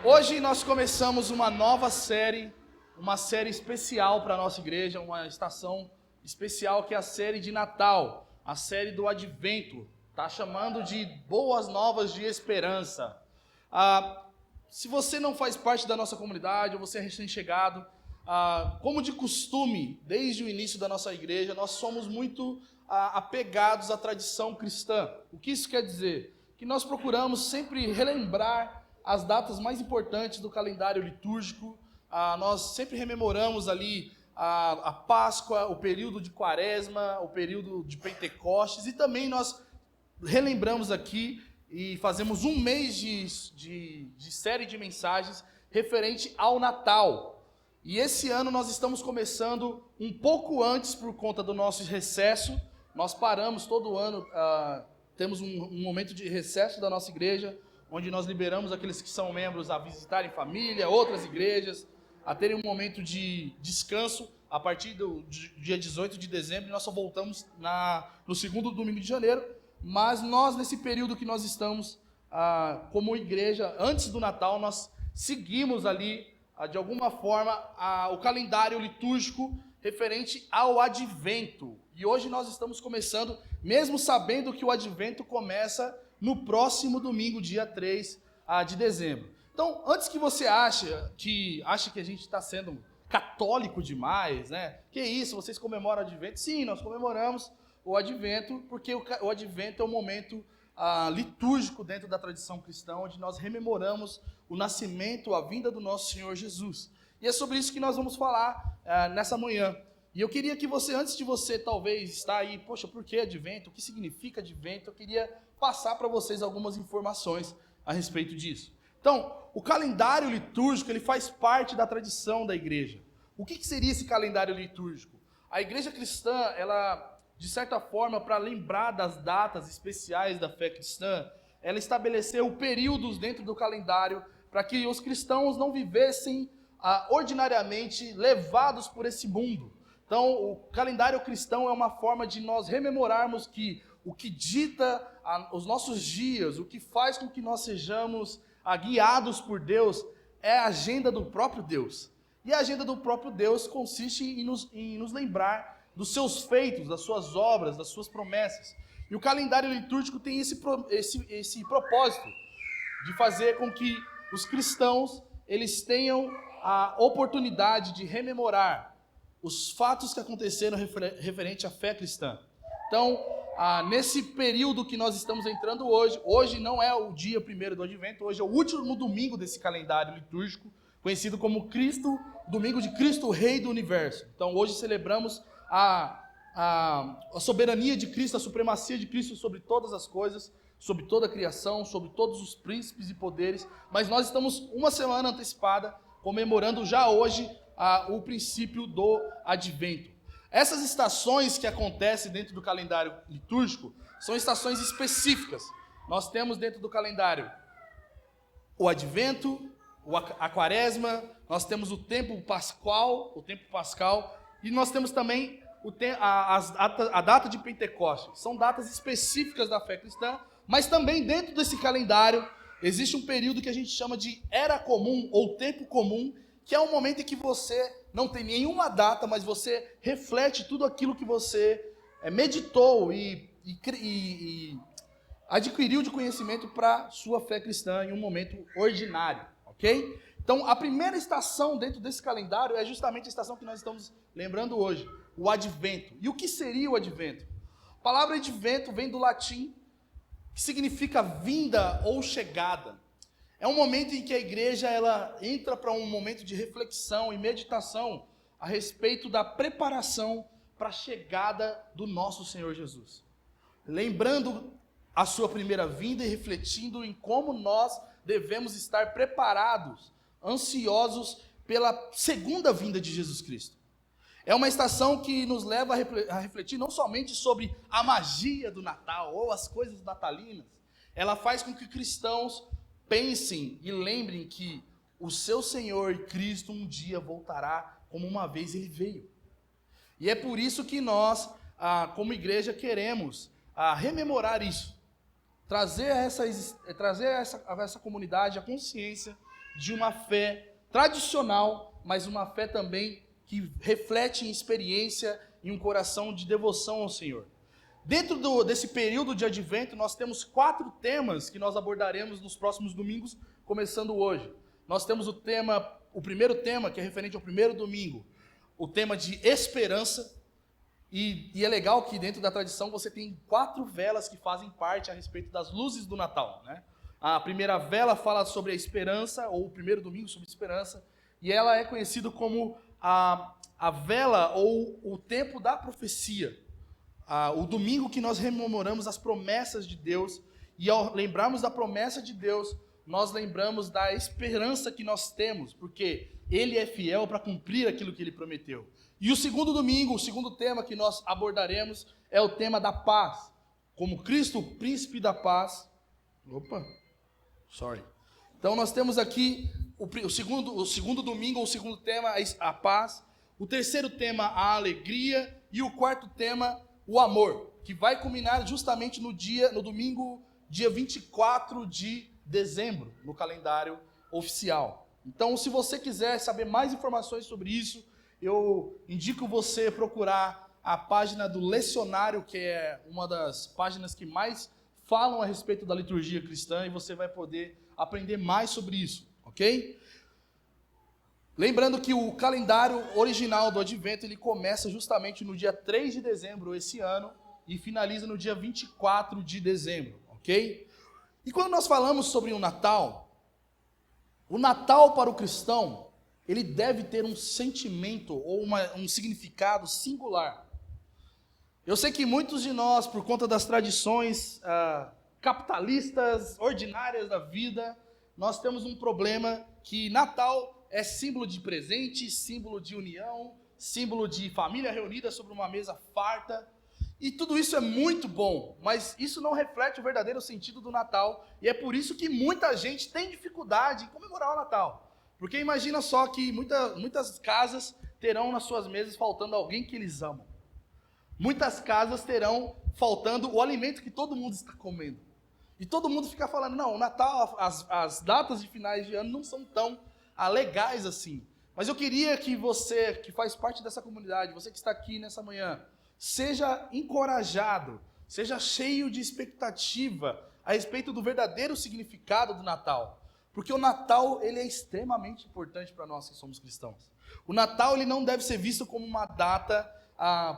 Hoje nós começamos uma nova série, uma série especial para a nossa igreja, uma estação especial que é a série de Natal, a série do Advento, tá chamando de Boas Novas de Esperança. Se você não faz parte da nossa comunidade, ou você é recém-chegado, como de costume, desde o início da nossa igreja, nós somos muito apegados à tradição cristã. O que isso quer dizer? Que nós procuramos sempre relembrar as datas mais importantes do calendário litúrgico. Nós sempre rememoramos ali a Páscoa, o período de Quaresma, o período de Pentecostes, e também nós relembramos aqui e fazemos um mês de série de mensagens referente ao Natal. E esse ano nós estamos começando um pouco antes por conta do nosso recesso. Nós paramos todo ano, temos um momento de recesso da nossa igreja, onde nós liberamos aqueles que são membros a visitarem família, outras igrejas, a terem um momento de descanso. A partir do dia 18 de dezembro, nós só voltamos no segundo domingo de janeiro, mas nós, nesse período que nós estamos como igreja, antes do Natal, nós seguimos ali, de alguma forma, o calendário litúrgico referente ao Advento. E hoje nós estamos começando, mesmo sabendo que o Advento começa no próximo domingo, dia 3 de dezembro. Então, antes que você ache que a gente está sendo católico demais, né? Que isso, vocês comemoram o Advento? Sim, nós comemoramos o Advento, porque o Advento é um momento litúrgico dentro da tradição cristã, onde nós rememoramos o nascimento, a vinda do nosso Senhor Jesus. E é sobre isso que nós vamos falar nessa manhã. E eu queria que você, antes de você talvez estar aí, poxa, por que Advento? O que significa Advento? Eu queria passar para vocês algumas informações a respeito disso. Então, o calendário litúrgico, ele faz parte da tradição da igreja. O que seria esse calendário litúrgico? A igreja cristã, ela, de certa forma, para lembrar das datas especiais da fé cristã, ela estabeleceu períodos dentro do calendário para que os cristãos não vivessem ordinariamente levados por esse mundo. Então, o calendário cristão é uma forma de nós rememorarmos que o que dita os nossos dias, o que faz com que nós sejamos guiados por Deus, é a agenda do próprio Deus. E a agenda do próprio Deus consiste em nos lembrar dos seus feitos, das suas obras, das suas promessas. E o calendário litúrgico tem esse propósito de fazer com que os cristãos eles tenham a oportunidade de rememorar os fatos que aconteceram referente à fé cristã. Então, nesse período que nós estamos entrando hoje não é o dia 1º do Advento, hoje é o último domingo desse calendário litúrgico, conhecido como domingo de Cristo, Rei do Universo. Então, hoje celebramos a soberania de Cristo, a supremacia de Cristo sobre todas as coisas, sobre toda a criação, sobre todos os príncipes e poderes, mas nós estamos uma semana antecipada, comemorando já hoje o princípio do Advento. Essas estações que acontecem dentro do calendário litúrgico são estações específicas. Nós temos dentro do calendário o Advento, a Quaresma, nós temos o tempo pascal, e nós temos também a data de Pentecostes. São datas específicas da fé cristã, mas também dentro desse calendário existe um período que a gente chama de Era Comum ou Tempo Comum, que é um momento em que você não tem nenhuma data, mas você reflete tudo aquilo que você meditou e adquiriu de conhecimento para sua fé cristã em um momento ordinário, ok? Então, a primeira estação dentro desse calendário é justamente a estação que nós estamos lembrando hoje, o Advento. E o que seria o Advento? A palavra Advento vem do latim, que significa vinda ou chegada. É um momento em que a igreja ela entra para um momento de reflexão e meditação a respeito da preparação para a chegada do nosso Senhor Jesus. Lembrando a sua primeira vinda e refletindo em como nós devemos estar preparados, ansiosos pela segunda vinda de Jesus Cristo. É uma estação que nos leva a refletir não somente sobre a magia do Natal ou as coisas natalinas, ela faz com que cristãos pensem e lembrem que o seu Senhor Cristo um dia voltará como uma vez ele veio. E é por isso que nós, como igreja, queremos rememorar isso. Trazer a essa comunidade a consciência de uma fé tradicional, mas uma fé também que reflete em experiência e um coração de devoção ao Senhor. Dentro desse período de advento, nós temos 4 temas que nós abordaremos nos próximos domingos, começando hoje. Nós temos o primeiro tema, que é referente ao primeiro domingo, o tema de esperança. E é legal que dentro da tradição você tem 4 velas que fazem parte a respeito das luzes do Natal, né? A primeira vela fala sobre a esperança, ou o primeiro domingo sobre esperança, e ela é conhecida como a vela ou o tempo da profecia. O domingo que nós rememoramos as promessas de Deus, e ao lembrarmos da promessa de Deus, nós lembramos da esperança que nós temos, porque Ele é fiel para cumprir aquilo que Ele prometeu. E o segundo domingo, o segundo tema que nós abordaremos é o tema da paz. Como Cristo, o príncipe da paz. Então nós temos aqui o segundo domingo, o segundo tema, a paz. O terceiro tema, a alegria. E o quarto tema, o amor, que vai culminar justamente no domingo, dia 24 de dezembro, no calendário oficial. Então, se você quiser saber mais informações sobre isso, eu indico você procurar a página do Lecionário, que é uma das páginas que mais falam a respeito da liturgia cristã, e você vai poder aprender mais sobre isso, ok? Lembrando que o calendário original do Advento, ele começa justamente no dia 3 de dezembro esse ano e finaliza no dia 24 de dezembro, ok? E quando nós falamos sobre o Natal para o cristão, ele deve ter um sentimento ou um significado singular. Eu sei que muitos de nós, por conta das tradições capitalistas, ordinárias da vida, nós temos um problema que Natal é símbolo de presente, símbolo de união, símbolo de família reunida sobre uma mesa farta. E tudo isso é muito bom, mas isso não reflete o verdadeiro sentido do Natal. E é por isso que muita gente tem dificuldade em comemorar o Natal. Porque imagina só que muitas casas terão nas suas mesas faltando alguém que eles amam. Muitas casas terão faltando o alimento que todo mundo está comendo. E todo mundo fica falando, não, o Natal, as datas de finais de ano não são tão legais assim. Mas eu queria que você, que faz parte dessa comunidade, você que está aqui nessa manhã, seja encorajado, seja cheio de expectativa a respeito do verdadeiro significado do Natal. Porque o Natal, ele é extremamente importante para nós que somos cristãos. O Natal, ele não deve ser visto como uma data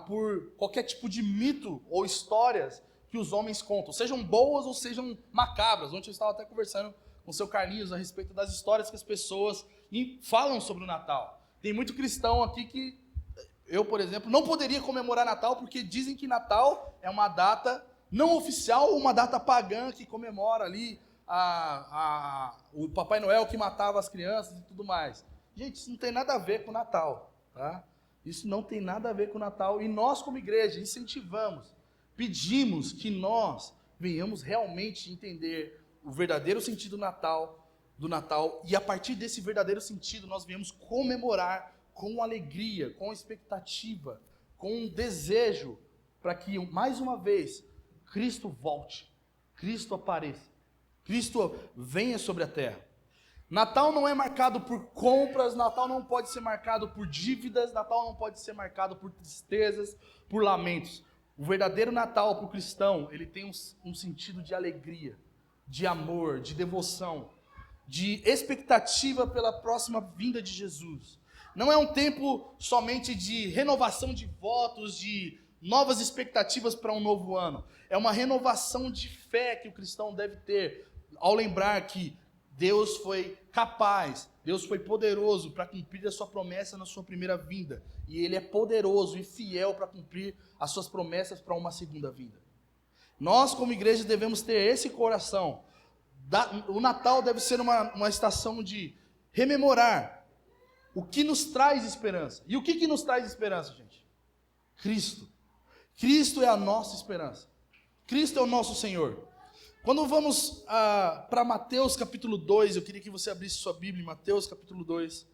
por qualquer tipo de mito ou histórias que os homens contam, sejam boas ou sejam macabras. Ontem eu estava até conversando com o seu Carlinhos a respeito das histórias que as pessoas falam sobre o Natal. Tem muito cristão aqui que eu, por exemplo, não poderia comemorar Natal porque dizem que Natal é uma data não oficial, uma data pagã que comemora ali o Papai Noel que matava as crianças e tudo mais. Gente, isso não tem nada a ver com o Natal, tá? Isso não tem nada a ver com o Natal. E nós, como igreja, incentivamos, pedimos que nós venhamos realmente entender o verdadeiro sentido do Natal, e a partir desse verdadeiro sentido nós viemos comemorar com alegria, com expectativa, com um desejo para que mais uma vez Cristo volte, Cristo apareça, Cristo venha sobre a terra. Natal não é marcado por compras, Natal não pode ser marcado por dívidas, Natal não pode ser marcado por tristezas, por lamentos. O verdadeiro Natal para o cristão, ele tem um sentido de alegria, de amor, de devoção, de expectativa pela próxima vinda de Jesus. Não é um tempo somente de renovação de votos, de novas expectativas para um novo ano. É uma renovação de fé que o cristão deve ter, ao lembrar que Deus foi capaz, Deus foi poderoso para cumprir a sua promessa na sua primeira vinda. E Ele é poderoso e fiel para cumprir as suas promessas para uma segunda vinda. Nós, como igreja, devemos ter esse coração. O Natal deve ser uma estação de rememorar o que nos traz esperança. E o que nos traz esperança, gente? Cristo. Cristo é a nossa esperança. Cristo é o nosso Senhor. Quando vamos para Mateus capítulo 2, eu queria que você abrisse sua Bíblia em Mateus capítulo 2.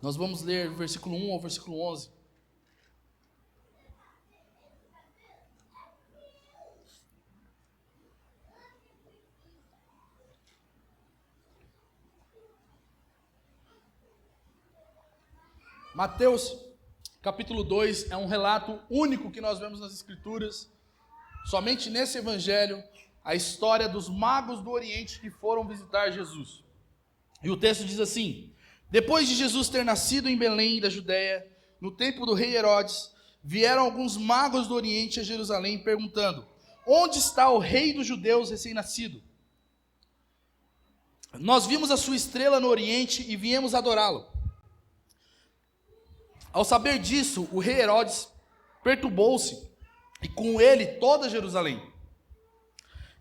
Nós vamos ler versículo 1 ao versículo 11. Mateus, capítulo 2, é um relato único que nós vemos nas Escrituras. Somente nesse evangelho, a história dos magos do Oriente que foram visitar Jesus. E o texto diz assim: depois de Jesus ter nascido em Belém da Judéia, no tempo do rei Herodes, vieram alguns magos do Oriente a Jerusalém perguntando: onde está o rei dos judeus recém-nascido? Nós vimos a sua estrela no Oriente e viemos adorá-lo. Ao saber disso, o rei Herodes perturbou-se, e com ele toda Jerusalém.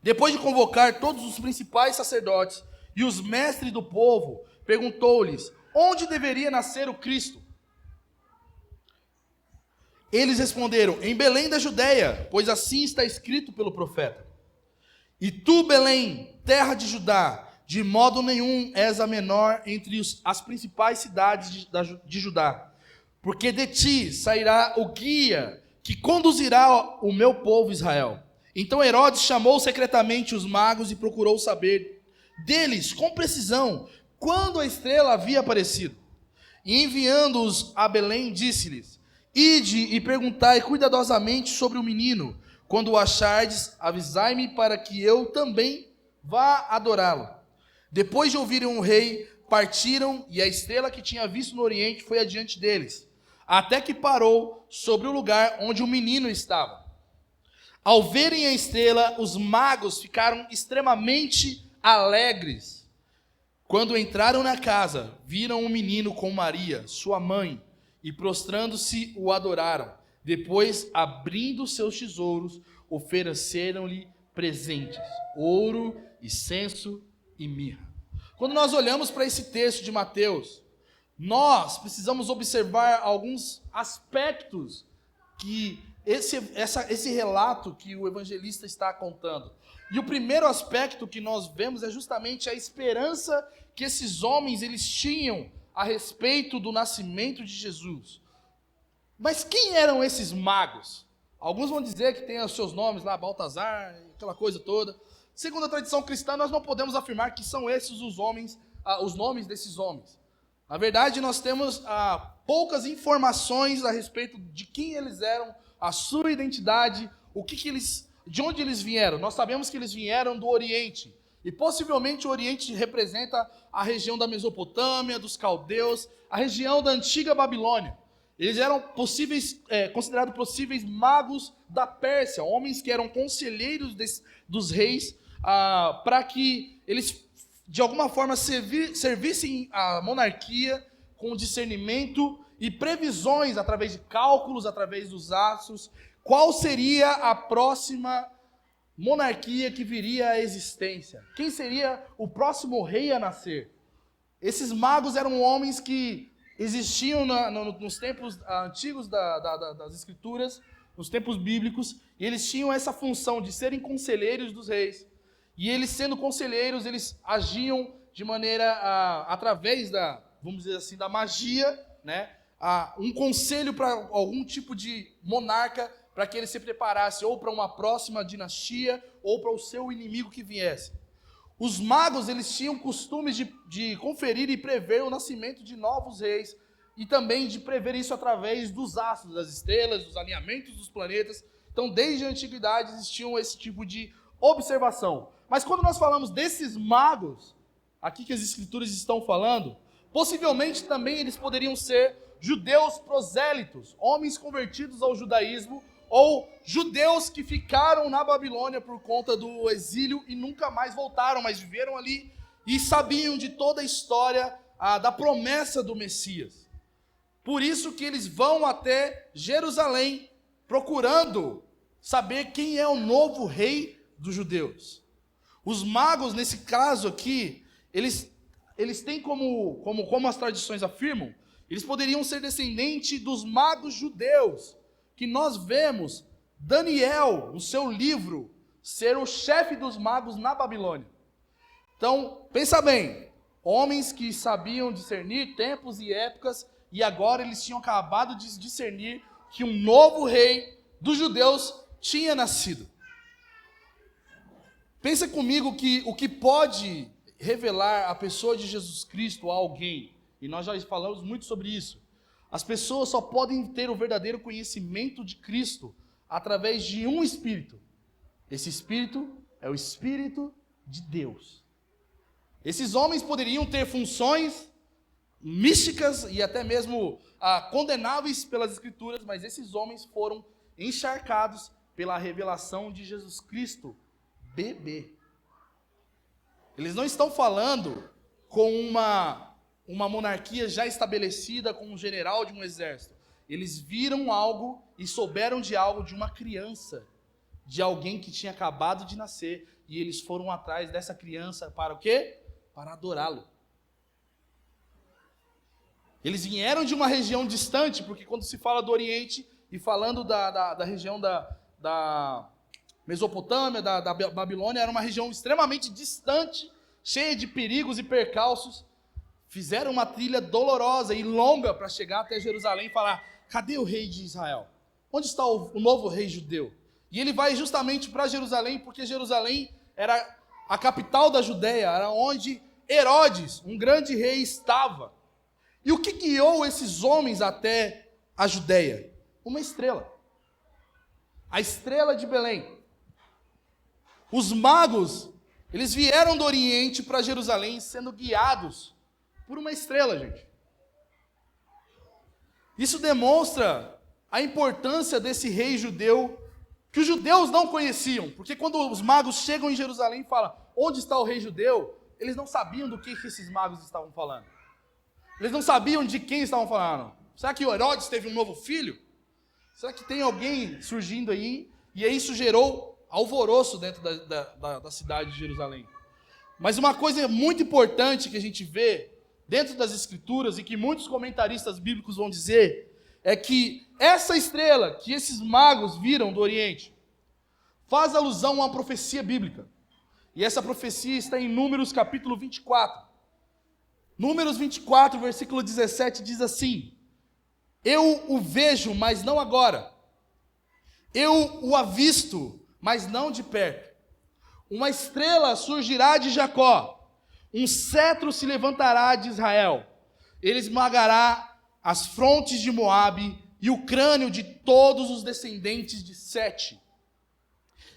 Depois de convocar todos os principais sacerdotes e os mestres do povo, perguntou-lhes onde deveria nascer o Cristo. Eles responderam: em Belém da Judéia, pois assim está escrito pelo profeta: e tu, Belém, terra de Judá, de modo nenhum és a menor entre as principais cidades de Judá, porque de ti sairá o guia que conduzirá o meu povo Israel. Então Herodes chamou secretamente os magos e procurou saber deles com precisão quando a estrela havia aparecido. E enviando-os a Belém, disse-lhes: ide e perguntai cuidadosamente sobre o menino. Quando o achardes, avisai-me para que eu também vá adorá-lo. Depois de ouvirem o rei, partiram, e a estrela que tinha visto no Oriente foi adiante deles, até que parou sobre o lugar onde o menino estava. Ao verem a estrela, os magos ficaram extremamente alegres. Quando entraram na casa, viram o menino com Maria, sua mãe, e prostrando-se o adoraram. Depois, abrindo seus tesouros, ofereceram-lhe presentes: ouro, incenso e mirra. Quando nós olhamos para esse texto de Mateus, nós precisamos observar alguns aspectos que esse relato que o evangelista está contando. E o primeiro aspecto que nós vemos é justamente a esperança que esses homens eles tinham a respeito do nascimento de Jesus. Mas quem eram esses magos? Alguns vão dizer que tem os seus nomes lá, Baltazar, aquela coisa toda. Segundo a tradição cristã, nós não podemos afirmar que são esses os nomes desses homens. Na verdade, nós temos poucas informações a respeito de quem eles eram, a sua identidade, de onde eles vieram. Nós sabemos que eles vieram do Oriente. E possivelmente o Oriente representa a região da Mesopotâmia, dos caldeus, a região da antiga Babilônia. Eles eram considerados possíveis magos da Pérsia, homens que eram conselheiros dos reis, para que eles, de alguma forma, servissem a monarquia com discernimento e previsões, através de cálculos, através dos astros, qual seria a próxima monarquia que viria à existência. Quem seria o próximo rei a nascer? Esses magos eram homens que existiam nos tempos antigos das Escrituras, nos tempos bíblicos, e eles tinham essa função de serem conselheiros dos reis. E eles, sendo conselheiros, eles agiam de maneira, através vamos dizer assim, da magia, né? Um conselho para algum tipo de monarca, para que ele se preparasse ou para uma próxima dinastia, ou para o seu inimigo que viesse. Os magos, eles tinham costumes de conferir e prever o nascimento de novos reis, e também de prever isso através dos astros, das estrelas, dos alinhamentos dos planetas. Então, desde a antiguidade existiam esse tipo de observação. Mas quando nós falamos desses magos, aqui que as Escrituras estão falando, possivelmente também eles poderiam ser judeus prosélitos, homens convertidos ao judaísmo, ou judeus que ficaram na Babilônia por conta do exílio e nunca mais voltaram, mas viveram ali e sabiam de toda a história da promessa do Messias. Por isso que eles vão até Jerusalém procurando saber quem é o novo rei dos judeus. Os magos, nesse caso aqui, eles têm como as tradições afirmam, eles poderiam ser descendentes dos magos judeus, que nós vemos Daniel, no seu livro, ser o chefe dos magos na Babilônia. Então, pensa bem, homens que sabiam discernir tempos e épocas, e agora eles tinham acabado de discernir que um novo rei dos judeus tinha nascido. Pensa comigo que o que pode revelar a pessoa de Jesus Cristo a alguém, e nós já falamos muito sobre isso, As pessoas só podem ter o verdadeiro conhecimento de Cristo através de um Espírito. Esse Espírito é o Espírito de Deus. Esses homens poderiam ter funções místicas e até mesmo condenáveis pelas Escrituras, mas esses homens foram encharcados pela revelação de Jesus Cristo, bebê. Eles não estão falando com uma monarquia já estabelecida, com um general de um exército. Eles viram algo e souberam de algo de uma criança, de alguém que tinha acabado de nascer, e eles foram atrás dessa criança para o quê? Para adorá-lo. Eles vieram de uma região distante, porque quando se fala do Oriente, e falando da região da Mesopotâmia, da Babilônia, era uma região extremamente distante, cheia de perigos e percalços. Fizeram uma trilha dolorosa e longa para chegar até Jerusalém e falar: cadê o rei de Israel? Onde está o novo rei judeu? E ele vai justamente para Jerusalém, porque Jerusalém era a capital da Judéia, era onde Herodes, um grande rei, estava. E o que guiou esses homens até a Judéia? Uma estrela. A estrela de Belém. Os magos, eles vieram do Oriente para Jerusalém sendo guiados por uma estrela, gente. Isso demonstra a importância desse rei judeu, que os judeus não conheciam, porque quando os magos chegam em Jerusalém e falam: onde está o rei judeu? Eles não sabiam do que esses magos estavam falando. Eles não sabiam de quem estavam falando. Será que Herodes teve um novo filho? Será que tem alguém surgindo aí? E aí isso gerou alvoroço dentro da cidade de Jerusalém. Mas uma coisa muito importante que a gente vê dentro das Escrituras, e que muitos comentaristas bíblicos vão dizer, é que essa estrela que esses magos viram do Oriente faz alusão a uma profecia bíblica. E essa profecia está em Números capítulo 24. Números 24, versículo 17, diz assim: eu o vejo, mas não agora. Eu o avisto, mas não de perto. Uma estrela surgirá de Jacó, um cetro se levantará de Israel. Ele esmagará as frontes de Moabe e o crânio de todos os descendentes de Sete.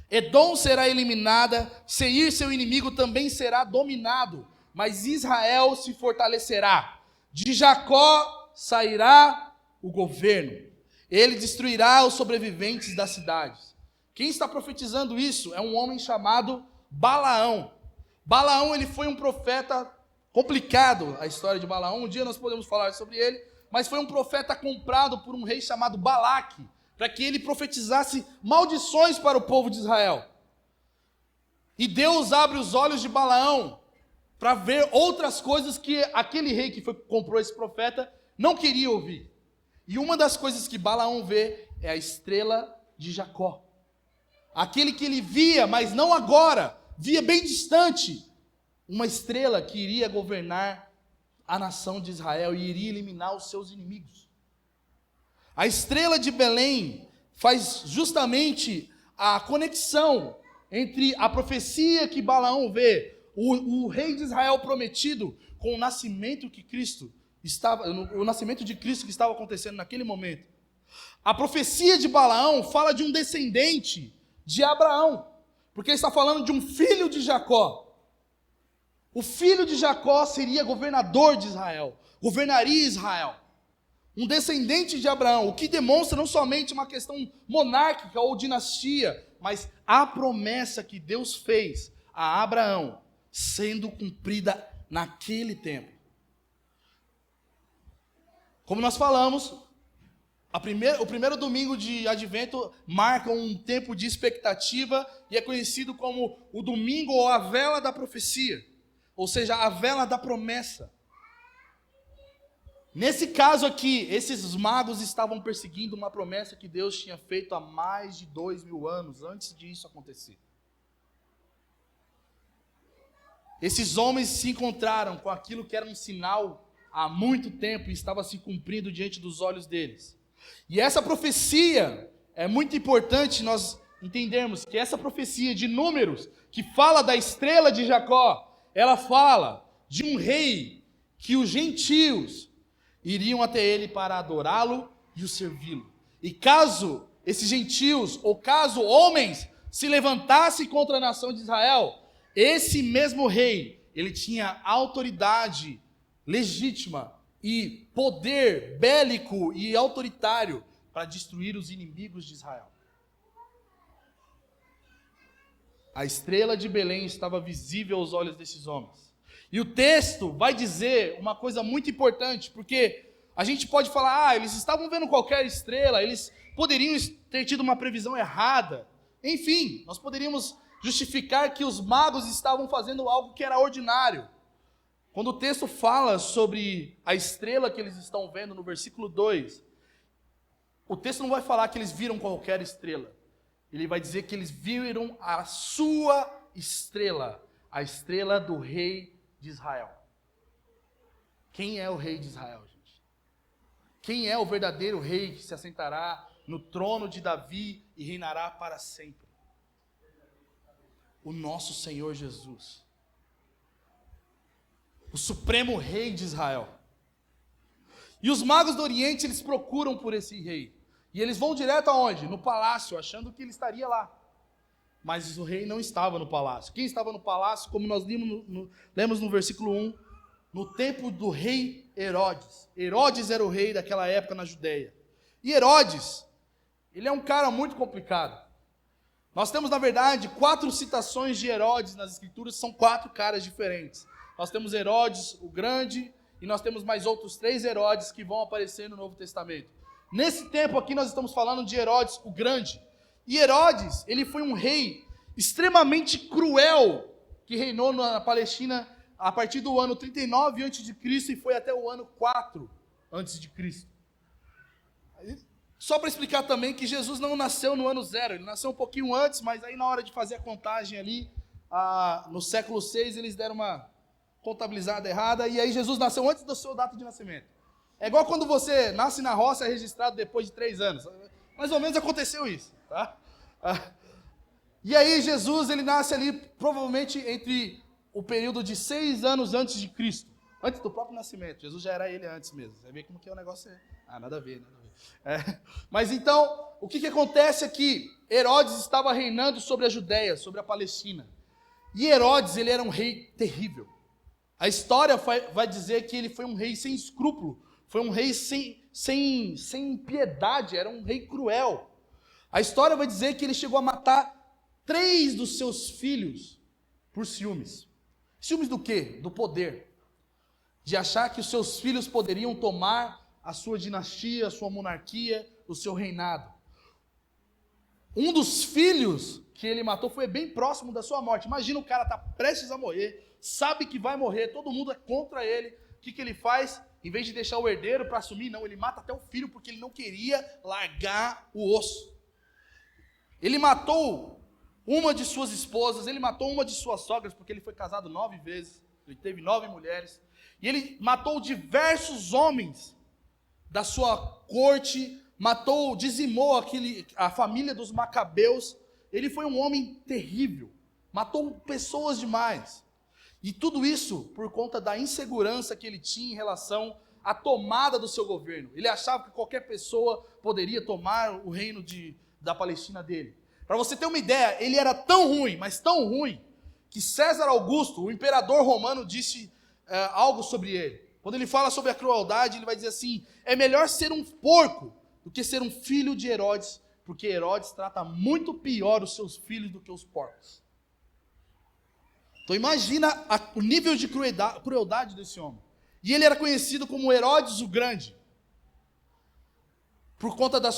Edom será eliminada, Seir, seu inimigo, também será dominado, mas Israel se fortalecerá. De Jacó sairá o governo. Ele destruirá os sobreviventes das cidades. Quem está profetizando isso é um homem chamado Balaão. Balaão, ele foi um profeta complicado, a história de Balaão. Um dia nós podemos falar sobre ele, mas foi um profeta comprado por um rei chamado Balaque, para que ele profetizasse maldições para o povo de Israel. E Deus abre os olhos de Balaão para ver outras coisas que aquele rei que comprou esse profeta não queria ouvir. E uma das coisas que Balaão vê é a estrela de Jacó. Aquele que ele via, mas não agora, via bem distante, uma estrela que iria governar a nação de Israel e iria eliminar os seus inimigos. A estrela de Belém faz justamente a conexão entre a profecia que Balaão vê, o rei de Israel prometido, com o nascimento que Cristo estava, o nascimento de Cristo que estava acontecendo naquele momento. A profecia de Balaão fala de um descendente de Abraão, porque ele está falando de um filho de Jacó. O filho de Jacó seria governador de Israel, governaria Israel. Um descendente de Abraão, o que demonstra não somente uma questão monárquica ou dinastia, mas a promessa que Deus fez a Abraão sendo cumprida naquele tempo. Como nós falamos, o primeiro domingo de Advento marca um tempo de expectativa e é conhecido como o domingo ou a vela da profecia, ou seja, a vela da promessa. Nesse caso aqui, esses magos estavam perseguindo uma promessa que Deus tinha feito há mais de 2000 anos antes disso acontecer. Esses homens se encontraram com aquilo que era um sinal há muito tempo e estava se cumprindo diante dos olhos deles. E essa profecia, é muito importante nós entendermos que essa profecia de Números, que fala da estrela de Jacó, ela fala de um rei que os gentios iriam até ele para adorá-lo e o servi-lo. E caso esses gentios, ou caso homens, se levantassem contra a nação de Israel, esse mesmo rei, ele tinha autoridade legítima e poder bélico e autoritário para destruir os inimigos de Israel. A estrela de Belém estava visível aos olhos desses homens. E o texto vai dizer uma coisa muito importante, porque a gente pode falar, eles estavam vendo qualquer estrela, eles poderiam ter tido uma previsão errada. Enfim, nós poderíamos justificar que os magos estavam fazendo algo que era ordinário. Quando o texto fala sobre a estrela que eles estão vendo no versículo 2, o texto não vai falar que eles viram qualquer estrela. Ele vai dizer que eles viram a sua estrela, a estrela do rei de Israel. Quem é o rei de Israel, gente? Quem é o verdadeiro rei que se assentará no trono de Davi e reinará para sempre? O nosso Senhor Jesus, o supremo rei de Israel. E os magos do Oriente, eles procuram por esse rei. E eles vão direto aonde? No palácio, achando que ele estaria lá. Mas o rei não estava no palácio. Quem estava no palácio, como nós lemos no versículo 1, no tempo do rei Herodes. Herodes era o rei daquela época na Judéia. E Herodes, ele é um cara muito complicado. Nós temos, na verdade, 4 citações de Herodes nas Escrituras, são 4 caras diferentes. Nós temos Herodes o Grande, e nós temos mais outros 3 Herodes que vão aparecer no Novo Testamento. Nesse tempo aqui nós estamos falando de Herodes o Grande. E Herodes, ele foi um rei extremamente cruel, que reinou na Palestina a partir do ano 39 a.C. e foi até o ano 4 a.C. Só para explicar também que Jesus não nasceu no ano 0, ele nasceu um pouquinho antes, mas aí na hora de fazer a contagem ali, no século 6, eles deram uma contabilizada errada, e aí Jesus nasceu antes da sua data de nascimento. É igual quando você nasce na roça e é registrado depois de 3 anos. Mais ou menos aconteceu isso, tá? E aí Jesus, ele nasce ali provavelmente entre o período de 6 anos antes de Cristo. Antes do próprio nascimento. Jesus já era ele antes mesmo. Você vê como que o negócio é. Nada a ver, nada a ver. Mas então, o que acontece é que Herodes estava reinando sobre a Judéia, sobre a Palestina. E Herodes, ele era um rei terrível. A história vai dizer que ele foi um rei sem escrúpulo. Foi um rei sem piedade, era um rei cruel. A história vai dizer que ele chegou a matar 3 dos seus filhos por ciúmes. Ciúmes do quê? Do poder. De achar que os seus filhos poderiam tomar a sua dinastia, a sua monarquia, o seu reinado. Um dos filhos que ele matou foi bem próximo da sua morte. Imagina, o cara está prestes a morrer, sabe que vai morrer, todo mundo é contra ele. O que ele faz? Em vez de deixar o herdeiro para assumir, não, ele mata até o filho porque ele não queria largar o osso. Ele matou uma de suas esposas, ele matou uma de suas sogras, porque ele foi casado 9 vezes, ele teve 9 mulheres, e ele matou diversos homens da sua corte, dizimou a família dos Macabeus. Ele foi um homem terrível, matou pessoas demais. E tudo isso por conta da insegurança que ele tinha em relação à tomada do seu governo. Ele achava que qualquer pessoa poderia tomar o reino da Palestina dele. Para você ter uma ideia, ele era tão ruim, mas tão ruim, que César Augusto, o imperador romano, disse algo sobre ele. Quando ele fala sobre a crueldade, ele vai dizer assim: é melhor ser um porco do que ser um filho de Herodes, porque Herodes trata muito pior os seus filhos do que os porcos. Então imagina o nível de crueldade desse homem. E ele era conhecido como Herodes o Grande, por conta do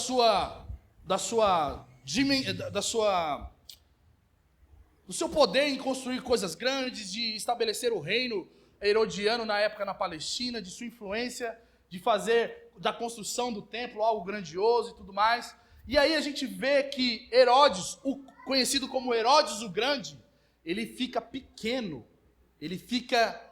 seu poder em construir coisas grandes, de estabelecer o reino herodiano na época na Palestina, de sua influência, de fazer da construção do templo algo grandioso e tudo mais. E aí a gente vê que Herodes, conhecido como Herodes o Grande, ele fica pequeno, ele fica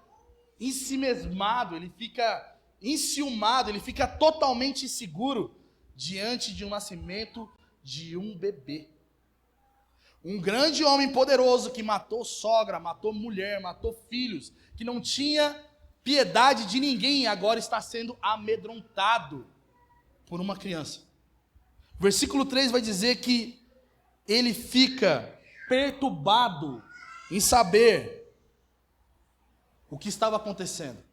ensimesmado, ele fica enciumado, ele fica totalmente inseguro diante de um nascimento de um bebê. Um grande homem poderoso que matou sogra, matou mulher, matou filhos, que não tinha piedade de ninguém agora está sendo amedrontado por uma criança. Versículo 3 vai dizer que ele fica perturbado em saber o que estava acontecendo.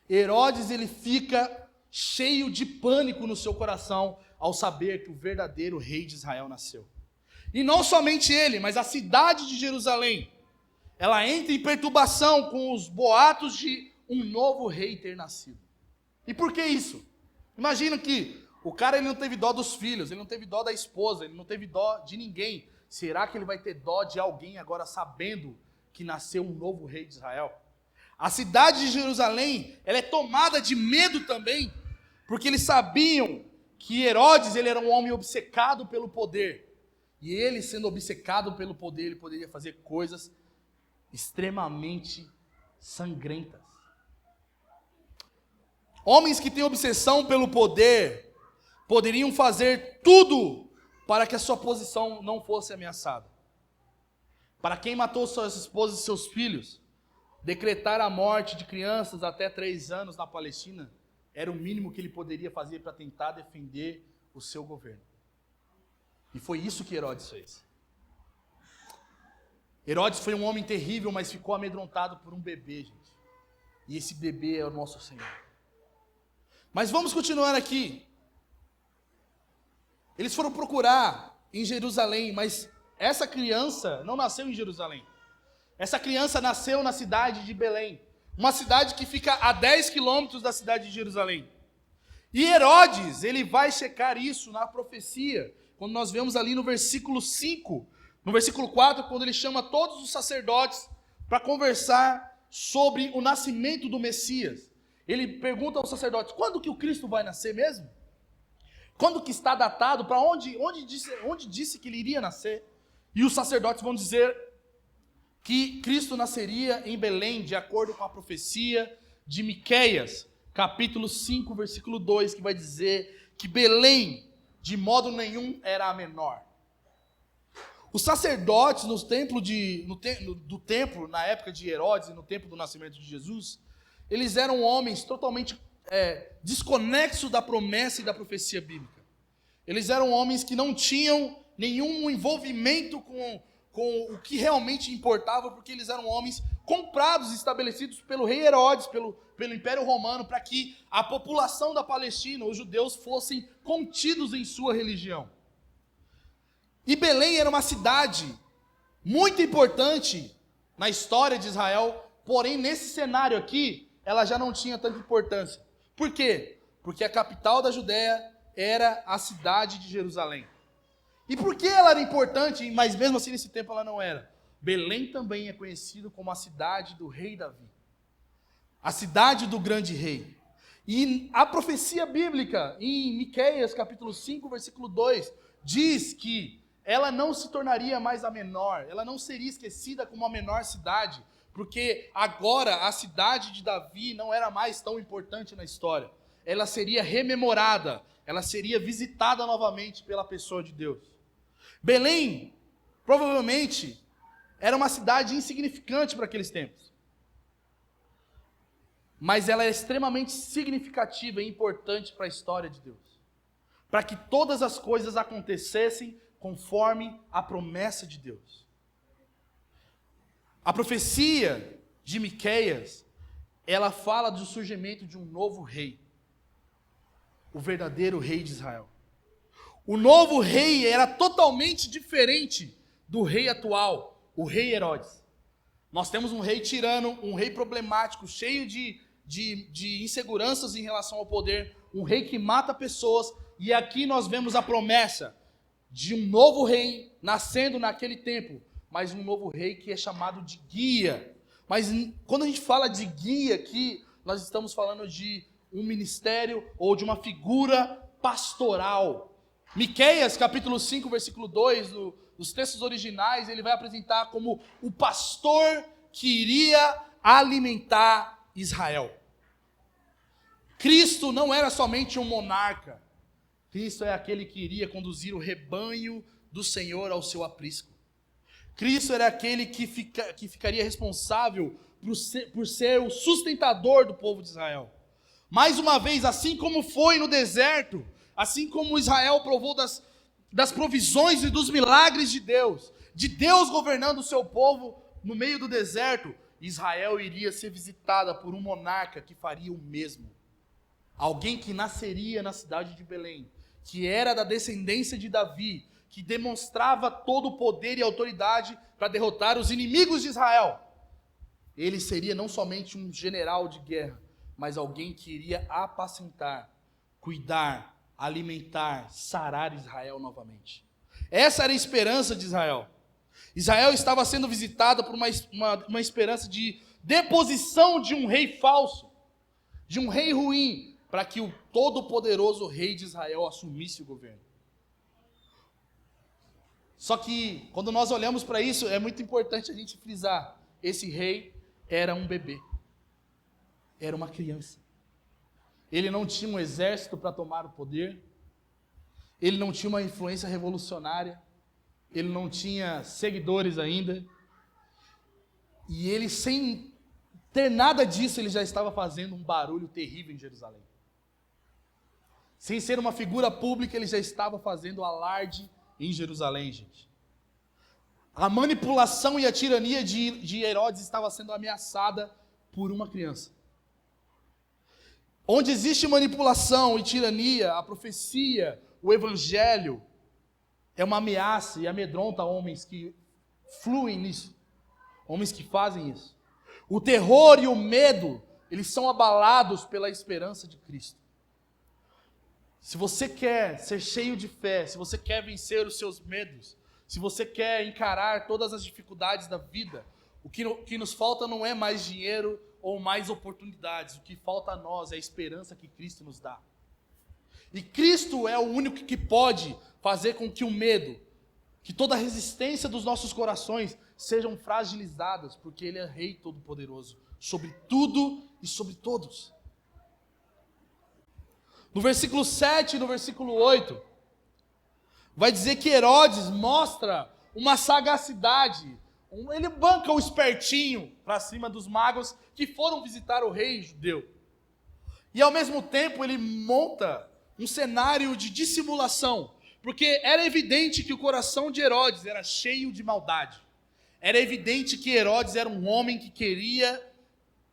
Herodes, ele fica cheio de pânico no seu coração ao saber que o verdadeiro rei de Israel nasceu. E não somente ele, mas a cidade de Jerusalém, ela entra em perturbação com os boatos de um novo rei ter nascido. E por que isso? Imagina que o cara, ele não teve dó dos filhos, ele não teve dó da esposa, ele não teve dó de ninguém. Será que ele vai ter dó de alguém agora sabendo que nasceu um novo rei de Israel? A cidade de Jerusalém, ela é tomada de medo também, porque eles sabiam que Herodes, ele era um homem obcecado pelo poder. E ele, sendo obcecado pelo poder, ele poderia fazer coisas extremamente sangrentas. Homens que têm obsessão pelo poder poderiam fazer tudo para que a sua posição não fosse ameaçada. Para quem matou suas esposas e seus filhos, decretar a morte de crianças até 3 anos na Palestina era o mínimo que ele poderia fazer para tentar defender o seu governo. E foi isso que Herodes fez. Herodes foi um homem terrível, mas ficou amedrontado por um bebê, gente. E esse bebê é o nosso Senhor. Mas vamos continuar aqui. Eles foram procurar em Jerusalém, mas essa criança não nasceu em Jerusalém. Essa criança nasceu na cidade de Belém, uma cidade que fica a 10 quilômetros da cidade de Jerusalém. E Herodes, ele vai checar isso na profecia, quando nós vemos ali no versículo 5, no versículo 4, quando ele chama todos os sacerdotes para conversar sobre o nascimento do Messias. Ele pergunta aos sacerdotes, quando que o Cristo vai nascer mesmo? Quando que está datado? Para onde disse que ele iria nascer? E os sacerdotes vão dizer que Cristo nasceria em Belém, de acordo com a profecia de Miqueias, capítulo 5, versículo 2, que vai dizer que Belém, de modo nenhum, era a menor. Os sacerdotes do templo, na época de Herodes e no tempo do nascimento de Jesus, eles eram homens totalmente desconexos da promessa e da profecia bíblica. Eles eram homens que não tinham nenhum envolvimento com o que realmente importava, porque eles eram homens comprados, estabelecidos pelo rei Herodes, pelo Império Romano, para que a população da Palestina, os judeus, fossem contidos em sua religião. E Belém era uma cidade muito importante na história de Israel, porém nesse cenário aqui, ela já não tinha tanta importância. Por quê? Porque a capital da Judéia era a cidade de Jerusalém. E por que ela era importante, mas mesmo assim nesse tempo ela não era? Belém também é conhecido como a cidade do rei Davi. A cidade do grande rei. E a profecia bíblica, em Miqueias, capítulo 5, versículo 2, diz que ela não se tornaria mais a menor, ela não seria esquecida como a menor cidade, porque agora a cidade de Davi não era mais tão importante na história. Ela seria rememorada, ela seria visitada novamente pela pessoa de Deus. Belém, provavelmente, era uma cidade insignificante para aqueles tempos. Mas ela é extremamente significativa e importante para a história de Deus. Para que todas as coisas acontecessem conforme a promessa de Deus. A profecia de Miqueias, ela fala do surgimento de um novo rei. O verdadeiro rei de Israel. O novo rei era totalmente diferente do rei atual, o rei Herodes. Nós temos um rei tirano, um rei problemático, cheio de inseguranças em relação ao poder, um rei que mata pessoas, e aqui nós vemos a promessa de um novo rei nascendo naquele tempo, mas um novo rei que é chamado de guia. Mas quando a gente fala de guia aqui, nós estamos falando de um ministério ou de uma figura pastoral. Miqueias, capítulo 5, versículo 2, nos textos originais, ele vai apresentar como o pastor que iria alimentar Israel. Cristo não era somente um monarca. Cristo é aquele que iria conduzir o rebanho do Senhor ao seu aprisco. Cristo era aquele que ficaria responsável por ser o sustentador do povo de Israel. Mais uma vez, assim como foi no deserto, assim como Israel provou das provisões e dos milagres de Deus governando o seu povo no meio do deserto, Israel iria ser visitada por um monarca que faria o mesmo. Alguém que nasceria na cidade de Belém, que era da descendência de Davi, que demonstrava todo o poder e autoridade para derrotar os inimigos de Israel. Ele seria não somente um general de guerra, mas alguém que iria apacentar, cuidar, alimentar, sarar Israel novamente. Essa era a esperança de Israel. Israel estava sendo visitada por uma esperança de deposição de um rei falso, de um rei ruim, para que o todo-poderoso rei de Israel assumisse o governo. Só que, quando nós olhamos para isso, é muito importante a gente frisar: esse rei era um bebê, era uma criança. Ele não tinha um exército para tomar o poder, ele não tinha uma influência revolucionária, ele não tinha seguidores ainda, e ele, sem ter nada disso, ele já estava fazendo um barulho terrível em Jerusalém. Sem ser uma figura pública, ele já estava fazendo alarde em Jerusalém, gente. A manipulação e a tirania de Herodes estava sendo ameaçada por uma criança. Onde existe manipulação e tirania, a profecia, o evangelho, é uma ameaça e amedronta homens que fluem nisso, homens que fazem isso. O terror e o medo, eles são abalados pela esperança de Cristo. Se você quer ser cheio de fé, se você quer vencer os seus medos, se você quer encarar todas as dificuldades da vida, o que nos falta não é mais dinheiro ou mais oportunidades, o que falta a nós é a esperança que Cristo nos dá. E Cristo é o único que pode fazer com que o medo, que toda a resistência dos nossos corações sejam fragilizadas, porque Ele é Rei Todo-Poderoso, sobre tudo e sobre todos. No versículo 7 e no versículo 8, vai dizer que Herodes mostra uma sagacidade, ele banca o espertinho para cima dos magos que foram visitar o rei judeu. E ao mesmo tempo ele monta um cenário de dissimulação, porque era evidente que o coração de Herodes era cheio de maldade. Era evidente que Herodes era um homem que queria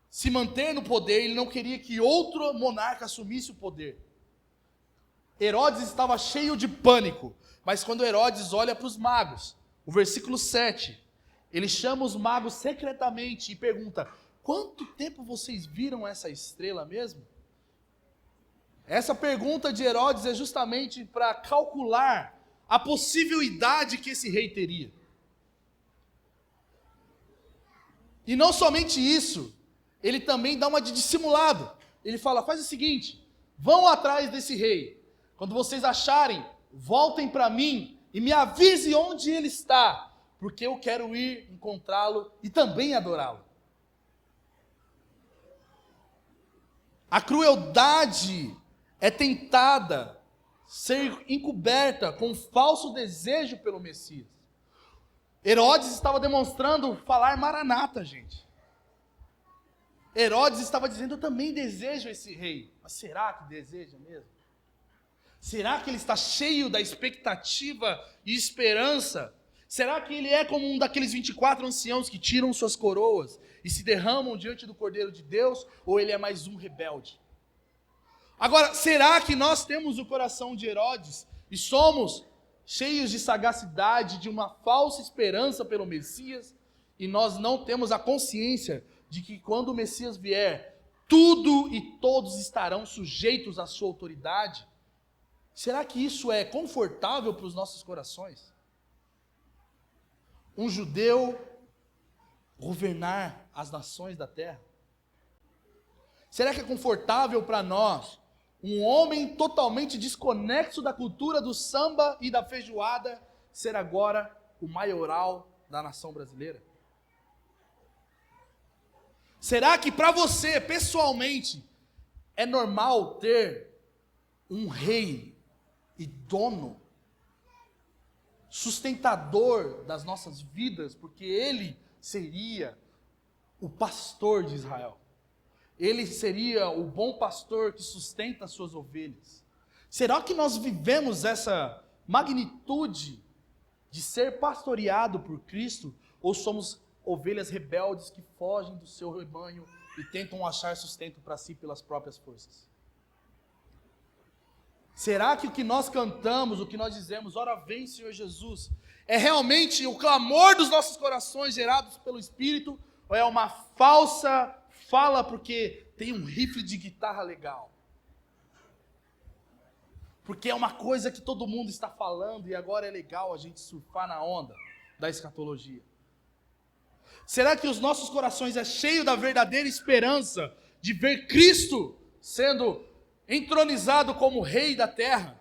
se manter no poder, ele não queria que outro monarca assumisse o poder. Herodes estava cheio de pânico, mas quando Herodes olha para os magos, o versículo 7, ele chama os magos secretamente e pergunta: quanto tempo vocês viram essa estrela mesmo? Essa pergunta de Herodes é justamente para calcular a possível idade que esse rei teria. E não somente isso, ele também dá uma de dissimulado. Ele fala: faz o seguinte, vão atrás desse rei. Quando vocês acharem, voltem para mim e me avise onde ele está, porque eu quero ir encontrá-lo e também adorá-lo. A crueldade é tentada ser encoberta com um falso desejo pelo Messias. Herodes estava demonstrando falar maranata, gente. Herodes estava dizendo: eu também desejo esse rei. Mas será que deseja mesmo? Será que ele está cheio da expectativa e esperança? Será que ele é como um daqueles 24 anciãos que tiram suas coroas e se derramam diante do Cordeiro de Deus? Ou ele é mais um rebelde? Agora, será que nós temos o coração de Herodes e somos cheios de sagacidade, de uma falsa esperança pelo Messias, e nós não temos a consciência de que quando o Messias vier, tudo e todos estarão sujeitos à sua autoridade? Será que isso é confortável para os nossos corações? Um judeu governar as nações da terra? Será que é confortável para nós, um homem totalmente desconexo da cultura do samba e da feijoada, ser agora o maioral da nação brasileira? Será que para você, pessoalmente, é normal ter um rei e dono, sustentador das nossas vidas, porque ele seria o pastor de Israel. Ele seria o bom pastor que sustenta as suas ovelhas. Será que nós vivemos essa magnitude de ser pastoreado por Cristo? Ou somos ovelhas rebeldes que fogem do seu rebanho e tentam achar sustento para si pelas próprias forças? Será que o que nós cantamos, o que nós dizemos, ora vem Senhor Jesus, é realmente o clamor dos nossos corações gerados pelo Espírito? Ou é uma falsa fala porque tem um rifle de guitarra legal? Porque é uma coisa que todo mundo está falando e agora é legal a gente surfar na onda da escatologia. Será que os nossos corações é cheio da verdadeira esperança de ver Cristo sendo entronizado como rei da terra?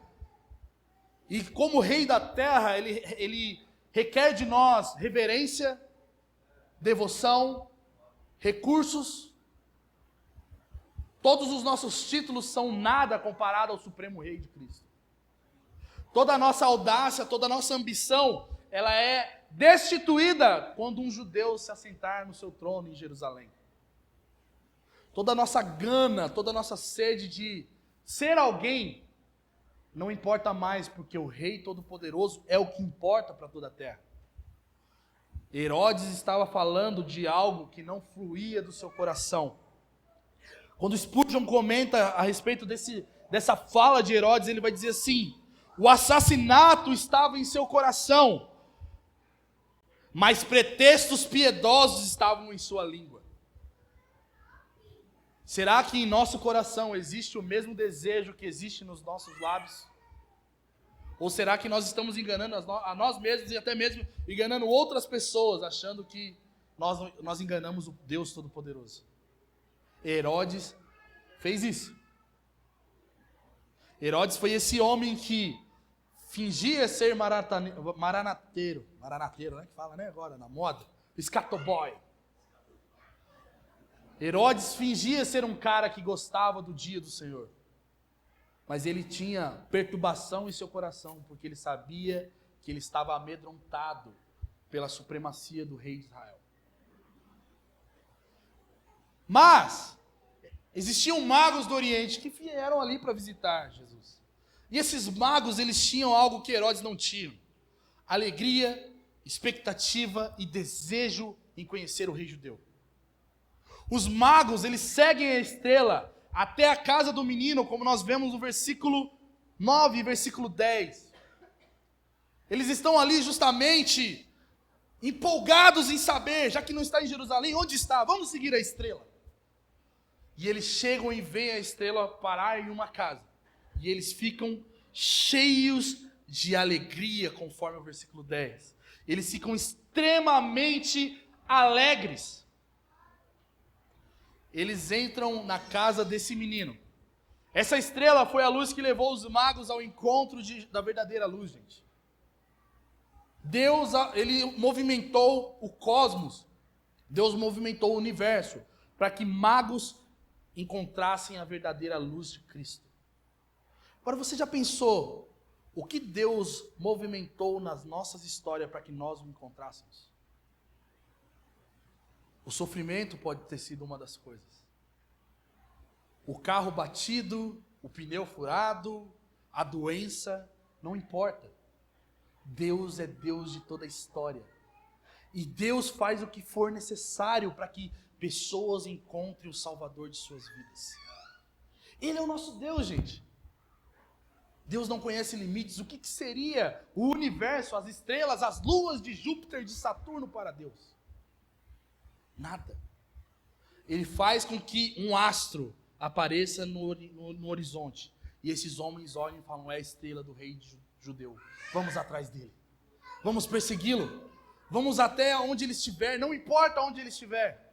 E como rei da terra, ele requer de nós reverência, devoção, recursos. Todos os nossos títulos são nada comparado ao Supremo Rei de Cristo. Toda a nossa audácia, toda a nossa ambição, ela é destituída quando um judeu se assentar no seu trono em Jerusalém. Toda a nossa gana, toda a nossa sede de ser alguém, não importa mais, porque o Rei Todo-Poderoso é o que importa para toda a terra. Herodes estava falando de algo que não fluía do seu coração. Quando Spurgeon comenta a respeito dessa fala de Herodes, ele vai dizer assim: o assassinato estava em seu coração, mas pretextos piedosos estavam em sua língua. Será que em nosso coração existe o mesmo desejo que existe nos nossos lábios? Ou será que nós estamos enganando a nós mesmos e até mesmo enganando outras pessoas, achando que nós enganamos o Deus Todo-Poderoso? Herodes fez isso. Herodes foi esse homem que fingia ser maranateiro, né, que fala, né, agora na moda, escatoboy. Herodes fingia ser um cara que gostava do dia do Senhor, mas ele tinha perturbação em seu coração, porque ele sabia que ele estava amedrontado pela supremacia do rei de Israel. Mas existiam magos do Oriente que vieram ali para visitar Jesus. E esses magos, eles tinham algo que Herodes não tinha: alegria, expectativa e desejo em conhecer o rei judeu. Os magos, eles seguem a estrela até a casa do menino, como nós vemos no versículo 9 e versículo 10. Eles estão ali justamente empolgados em saber, já que não está em Jerusalém, onde está? Vamos seguir a estrela. E eles chegam e veem a estrela parar em uma casa. E eles ficam cheios de alegria, conforme o versículo 10. Eles ficam extremamente alegres. Eles entram na casa desse menino. Essa estrela foi a luz que levou os magos ao encontro da verdadeira luz, gente. Deus, ele movimentou o cosmos. Deus movimentou o universo para que magos encontrassem a verdadeira luz de Cristo. Agora, você já pensou o que Deus movimentou nas nossas histórias para que nós o encontrássemos? O sofrimento pode ter sido uma das coisas. O carro batido, o pneu furado, a doença, não importa. Deus é Deus de toda a história. E Deus faz o que for necessário para que pessoas encontrem o Salvador de suas vidas. Ele é o nosso Deus, gente. Deus não conhece limites. O que seria o universo, as estrelas, as luas de Júpiter, de Saturno para Deus? Nada. Ele faz com que um astro apareça no horizonte. E esses homens olham e falam: é a estrela do rei judeu. Vamos atrás dele. Vamos persegui-lo. Vamos até onde ele estiver, não importa onde ele estiver.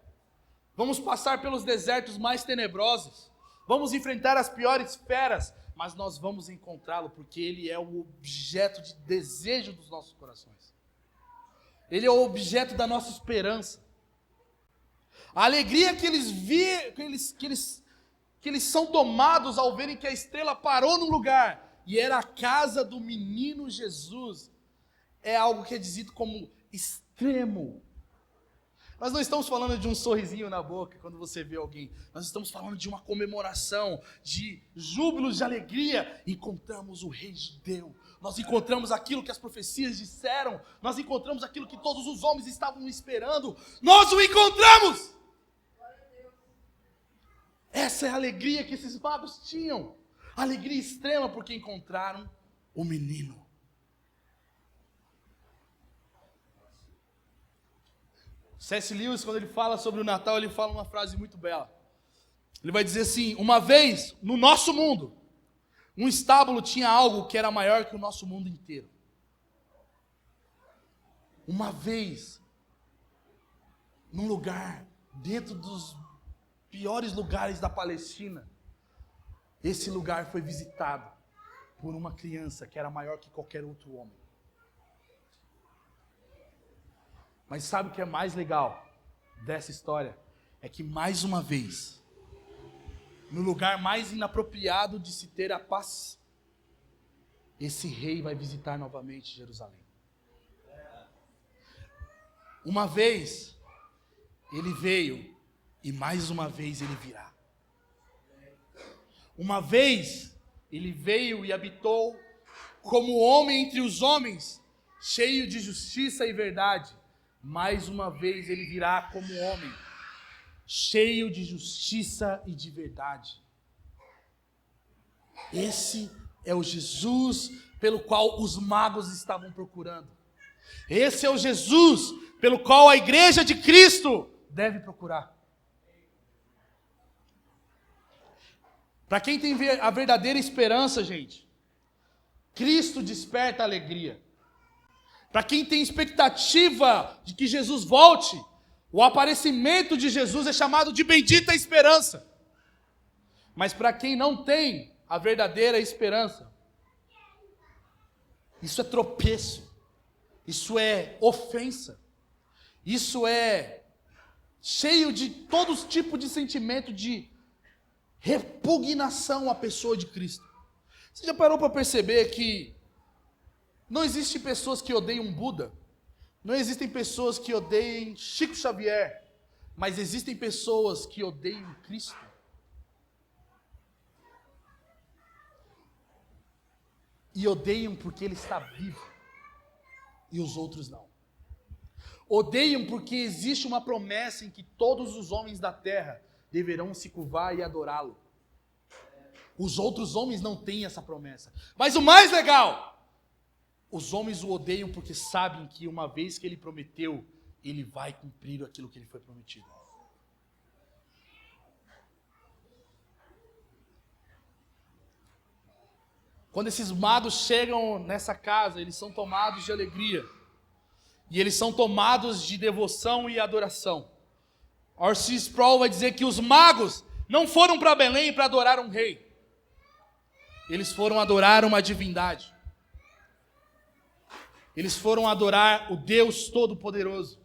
Vamos passar pelos desertos mais tenebrosos. Vamos enfrentar as piores feras. Mas nós vamos encontrá-lo, porque ele é o objeto de desejo dos nossos corações. Ele é o objeto da nossa esperança. A alegria que eles são tomados ao verem que a estrela parou no lugar e era a casa do menino Jesus, é algo que é dito como extremo. Nós não estamos falando de um sorrisinho na boca quando você vê alguém. Nós estamos falando de uma comemoração, de júbilos, de alegria. Encontramos o Rei Judeu. Nós encontramos aquilo que as profecias disseram. Nós encontramos aquilo que todos os homens estavam esperando. Nós o encontramos! Essa é a alegria que esses magos tinham. Alegria extrema porque encontraram o menino. C.S. Lewis, quando ele fala sobre o Natal, ele fala uma frase muito bela. Ele vai dizer assim: uma vez, no nosso mundo, um estábulo tinha algo que era maior que o nosso mundo inteiro. Uma vez, num lugar, dentro dos piores lugares da Palestina, esse lugar foi visitado por uma criança que era maior que qualquer outro homem. Mas sabe o que é mais legal dessa história? É que mais uma vez, no lugar mais inapropriado de se ter a paz, esse rei vai visitar novamente Jerusalém. Uma vez, ele veio e mais uma vez ele virá. Uma vez, ele veio e habitou como homem entre os homens, cheio de justiça e verdade. Mais uma vez ele virá como homem, cheio de justiça e de verdade. Esse é o Jesus pelo qual os magos estavam procurando. Esse é o Jesus pelo qual a igreja de Cristo deve procurar. Para quem tem a verdadeira esperança, gente, Cristo desperta alegria. Para quem tem expectativa de que Jesus volte, o aparecimento de Jesus é chamado de bendita esperança. Mas para quem não tem a verdadeira esperança, isso é tropeço, isso é ofensa, isso é cheio de todos os tipos de sentimento de repugnação à pessoa de Cristo. Você já parou para perceber que não existem pessoas que odeiam Buda, não existem pessoas que odeiam Chico Xavier, mas existem pessoas que odeiam Cristo? E odeiam porque Ele está vivo, e os outros não. Odeiam porque existe uma promessa em que todos os homens da terra deverão se curvar e adorá-lo. Os outros homens não têm essa promessa. Mas o mais legal, os homens o odeiam porque sabem que uma vez que ele prometeu, ele vai cumprir aquilo que ele foi prometido. Quando esses magos chegam nessa casa, eles são tomados de alegria. E eles são tomados de devoção e adoração. R.C. Sproul vai dizer que os magos não foram para Belém para adorar um rei. Eles foram adorar uma divindade. Eles foram adorar o Deus Todo-Poderoso.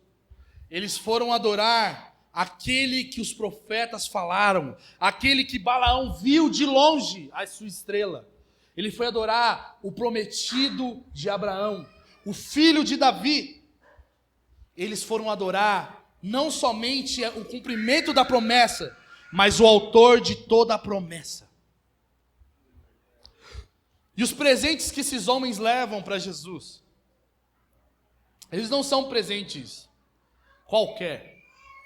Eles foram adorar aquele que os profetas falaram, aquele que Balaão viu de longe a sua estrela. Ele foi adorar o prometido de Abraão, o filho de Davi. Eles foram adorar não somente o cumprimento da promessa, mas o autor de toda a promessa. E os presentes que esses homens levam para Jesus, eles não são presentes qualquer.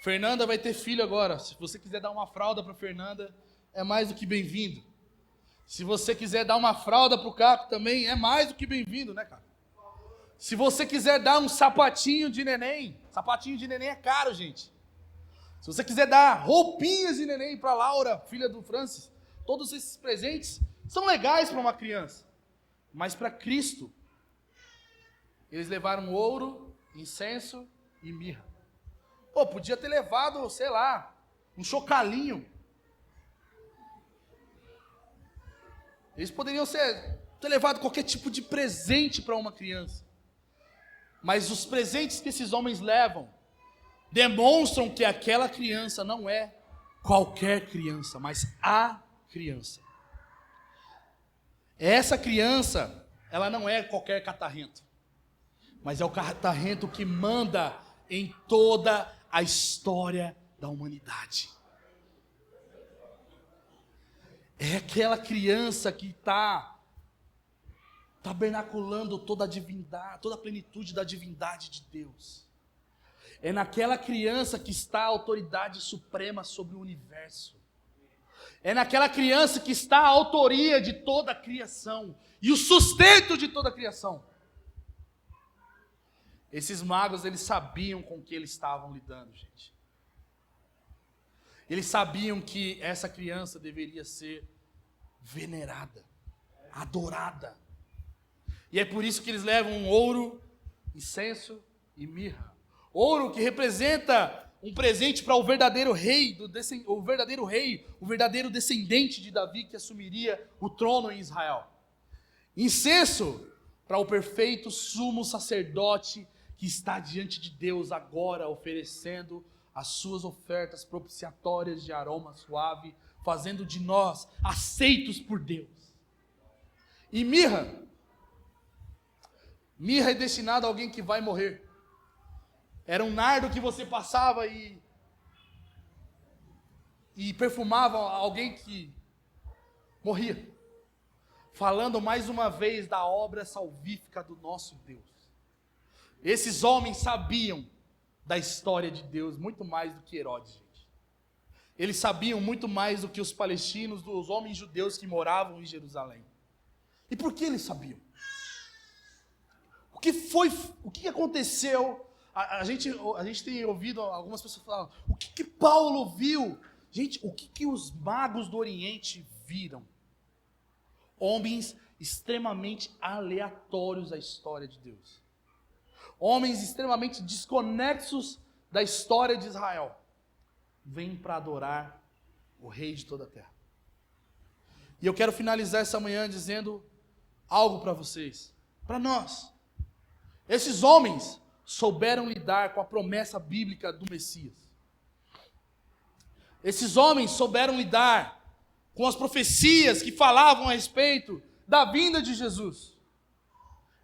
Fernanda vai ter filho agora. Se você quiser dar uma fralda para Fernanda, é mais do que bem-vindo. Se você quiser dar uma fralda para o Caco também, é mais do que bem-vindo, né, Caco? Se você quiser dar um sapatinho de neném é caro, gente. Se você quiser dar roupinhas de neném para Laura, filha do Francis, todos esses presentes são legais para uma criança. Mas para Cristo, eles levaram ouro, incenso e mirra. Pô, podia ter levado, sei lá, um chocalinho. Eles poderiam ter levado qualquer tipo de presente para uma criança. Mas os presentes que esses homens levam demonstram que aquela criança não é qualquer criança, mas a criança. Essa criança, ela não é qualquer catarrento, mas é o catarrento que manda em toda a história da humanidade. É aquela criança que está tabernaculando toda a divindade, toda a plenitude da divindade de Deus. É naquela criança que está a autoridade suprema sobre o universo. É naquela criança que está a autoria de toda a criação e o sustento de toda a criação. Esses magos, eles sabiam com o que eles estavam lidando, gente. Eles sabiam que essa criança deveria ser venerada, adorada. E é por isso que eles levam ouro, incenso e mirra. Ouro que representa um presente para o verdadeiro rei, o verdadeiro descendente de Davi que assumiria o trono em Israel. Incenso para o perfeito sumo sacerdote que está diante de Deus agora oferecendo as suas ofertas propiciatórias de aroma suave, fazendo de nós aceitos por Deus. E mirra é destinada a alguém que vai morrer. Era um nardo que você passava e perfumava alguém que morria. Falando mais uma vez da obra salvífica do nosso Deus. Esses homens sabiam da história de Deus muito mais do que Herodes, gente. Eles sabiam muito mais do que os palestinos, dos homens judeus que moravam em Jerusalém. E por que eles sabiam? O que aconteceu? A gente tem ouvido algumas pessoas falar, o que Paulo viu? Gente, o que os magos do Oriente viram? Homens extremamente aleatórios à história de Deus. Homens extremamente desconexos da história de Israel. Vêm para adorar o Rei de toda a terra. E eu quero finalizar essa manhã dizendo algo para vocês, para nós. Esses homens souberam lidar com a promessa bíblica do Messias. Esses homens souberam lidar com as profecias que falavam a respeito da vinda de Jesus.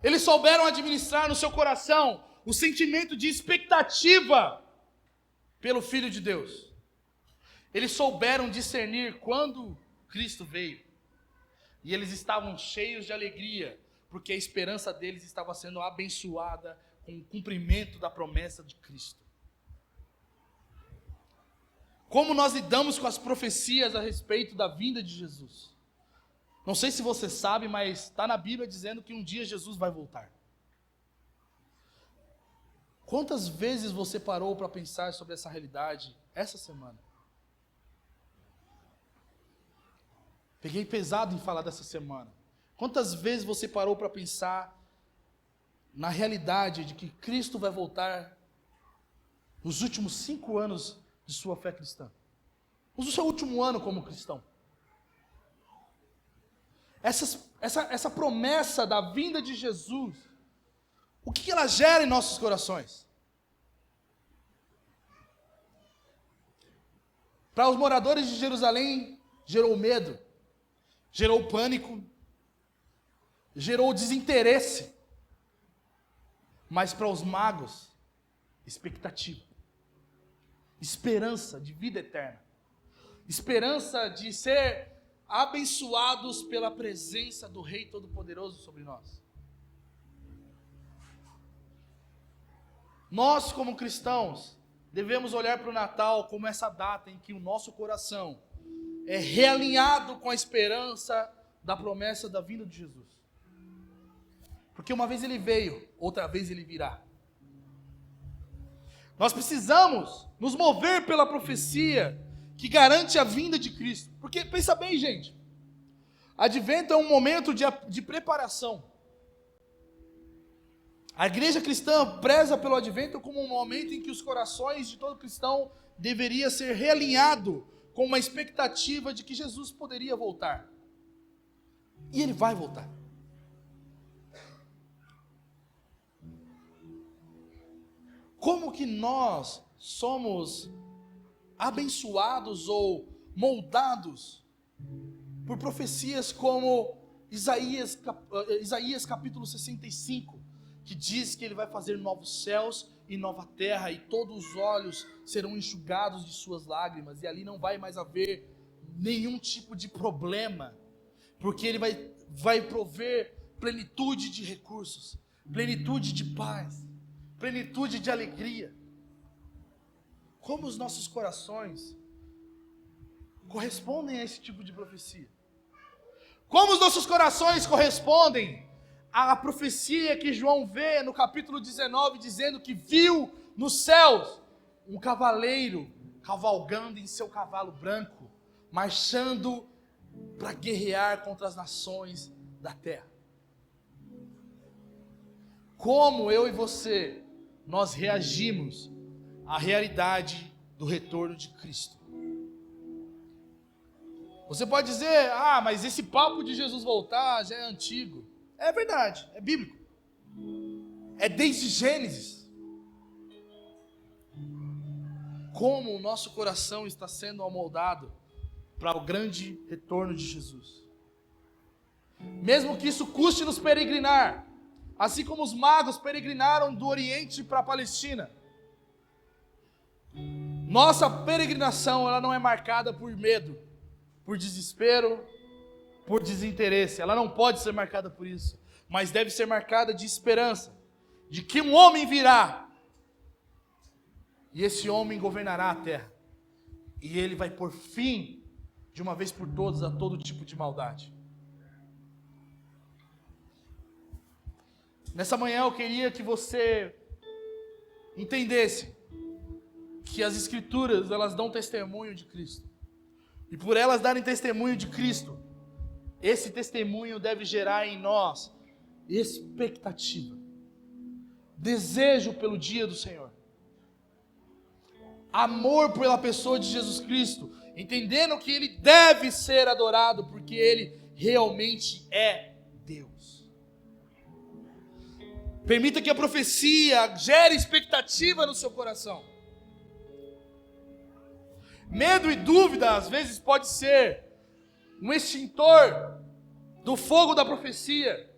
Eles souberam administrar no seu coração o sentimento de expectativa pelo Filho de Deus. Eles souberam discernir quando Cristo veio. E eles estavam cheios de alegria, porque a esperança deles estava sendo abençoada com o cumprimento da promessa de Cristo. Como nós lidamos com as profecias a respeito da vinda de Jesus? Não sei se você sabe, mas está na Bíblia dizendo que um dia Jesus vai voltar. Quantas vezes você parou para pensar sobre essa realidade essa semana? Peguei pesado em falar dessa semana. Quantas vezes você parou para pensar na realidade de que Cristo vai voltar nos últimos 5 anos de sua fé cristã? No seu último ano como cristão. Essa promessa da vinda de Jesus, o que ela gera em nossos corações? Para os moradores de Jerusalém, gerou medo, gerou pânico, gerou desinteresse. Mas para os magos, expectativa, esperança de vida eterna, esperança de ser abençoados pela presença do Rei Todo-Poderoso sobre nós. Nós, como cristãos, devemos olhar para o Natal como essa data em que o nosso coração é realinhado com a esperança da promessa da vinda de Jesus. Porque uma vez ele veio, outra vez ele virá. Nós precisamos nos mover pela profecia que garante a vinda de Cristo. Porque, pensa bem, gente, Advento é um momento de preparação. A igreja cristã preza pelo Advento como um momento em que os corações de todo cristão deveria ser realinhado com uma expectativa de que Jesus poderia voltar. E ele vai voltar. Como que nós somos abençoados ou moldados por profecias como Isaías capítulo 65, que diz que ele vai fazer novos céus e nova terra, e todos os olhos serão enxugados de suas lágrimas, e ali não vai mais haver nenhum tipo de problema, porque Ele vai prover plenitude de recursos, plenitude de paz, plenitude de alegria. Como os nossos corações correspondem a esse tipo de profecia? Como os nossos corações correspondem à profecia que João vê no capítulo 19, dizendo que viu nos céus um cavaleiro cavalgando em seu cavalo branco, marchando para guerrear contra as nações da terra. Como eu e você, nós reagimos à realidade do retorno de Cristo? Você pode dizer, mas esse papo de Jesus voltar já é antigo. É verdade, é bíblico. É desde Gênesis. Como o nosso coração está sendo amoldado para o grande retorno de Jesus. Mesmo que isso custe nos peregrinar, assim como os magos peregrinaram do Oriente para a Palestina. Nossa peregrinação, ela não é marcada por medo, por desespero, por desinteresse. Ela não pode ser marcada por isso, mas deve ser marcada de esperança, de que um homem virá, e esse homem governará a terra, e ele vai pôr fim, de uma vez por todas, a todo tipo de maldade. Nessa manhã eu queria que você entendesse que as Escrituras, elas dão testemunho de Cristo. E por elas darem testemunho de Cristo, esse testemunho deve gerar em nós expectativa, desejo pelo dia do Senhor, amor pela pessoa de Jesus Cristo, entendendo que Ele deve ser adorado, porque Ele realmente é Deus. Permita que a profecia gere expectativa no seu coração. Medo e dúvida, às vezes, pode ser um extintor do fogo da profecia.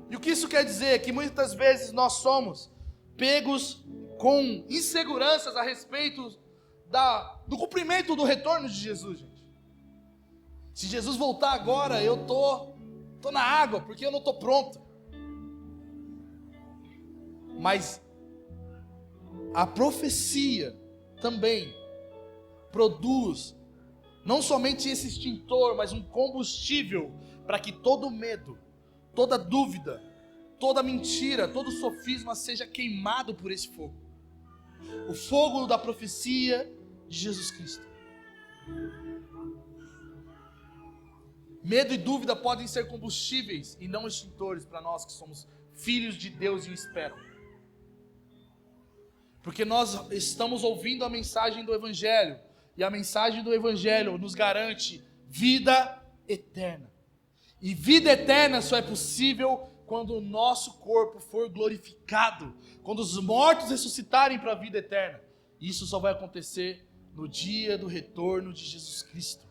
E o que isso quer dizer? É que muitas vezes nós somos pegos com inseguranças a respeito do cumprimento do retorno de Jesus, gente. Se Jesus voltar agora, eu tô na água, porque eu não estou pronto. Mas a profecia também produz não somente esse extintor, mas um combustível para que todo medo, toda dúvida, toda mentira, todo sofisma seja queimado por esse fogo. O fogo da profecia de Jesus Cristo. Medo e dúvida podem ser combustíveis e não extintores para nós que somos filhos de Deus e o esperam. Porque nós estamos ouvindo a mensagem do Evangelho, e a mensagem do Evangelho nos garante vida eterna. E vida eterna só é possível quando o nosso corpo for glorificado, quando os mortos ressuscitarem para a vida eterna. Isso só vai acontecer no dia do retorno de Jesus Cristo.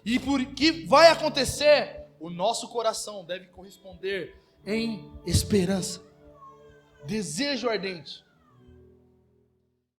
E por que vai acontecer, o nosso coração deve corresponder em esperança, desejo ardente,